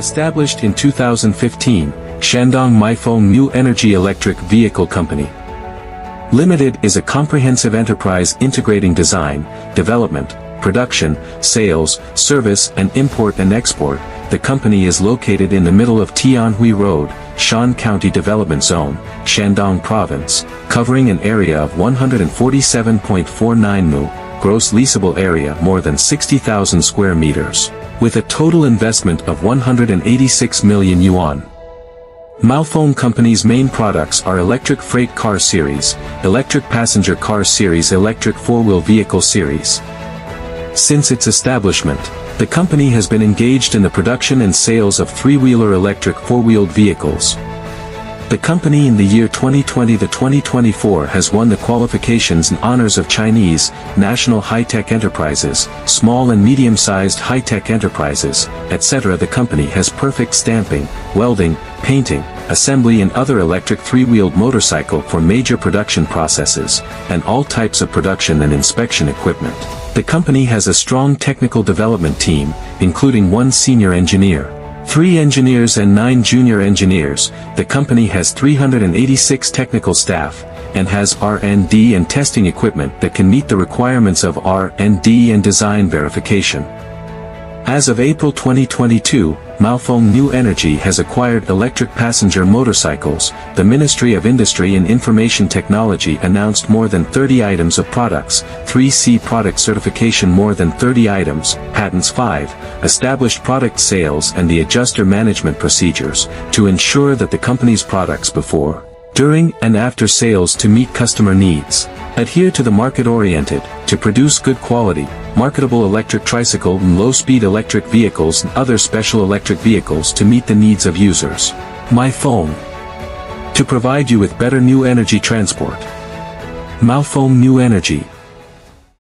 Established in 2015, Shandong Maifeng New Energy Electric Vehicle Company Limited is a comprehensive enterprise integrating design, development, production, sales, service and import and export. The company is located in the middle of Tianhui Road, Shan County Development Zone, Shandong Province, covering an area of 147.49 mu, gross leasable area more than 60,000 square meters, with a total investment of 186 million yuan. Maifeng Company's main products are electric freight car series, electric passenger car series, electric four-wheel vehicle series. Since its establishment, the company has been engaged in the production and sales of three-wheeler electric four-wheeled vehicles. The company in the year 2020-2024 has won the qualifications and honors of Chinese, national high-tech enterprises, small and medium-sized high-tech enterprises, etc. The company has perfect stamping, welding, painting, assembly and other electric three-wheeled motorcycle for major production processes, and all types of production and inspection equipment. The company has a strong technical development team, including 1 senior engineer, 3 engineers and 9 junior engineers. The company has 386 technical staff, and has R&D and testing equipment that can meet the requirements of R&D and design verification. As of April 2022, Maifeng New Energy has acquired electric passenger motorcycles. The Ministry of Industry and Information Technology announced more than 30 items of products, 3C product certification more than 30 items, patents 5, established product sales and the adjuster management procedures, to ensure that the company's products before, during and after sales to meet customer needs, adhere to the market-oriented, to produce good quality, marketable electric tricycle and low-speed electric vehicles and other special electric vehicles to meet the needs of users. Maifeng. To provide you with better new energy transport. Maifeng New Energy.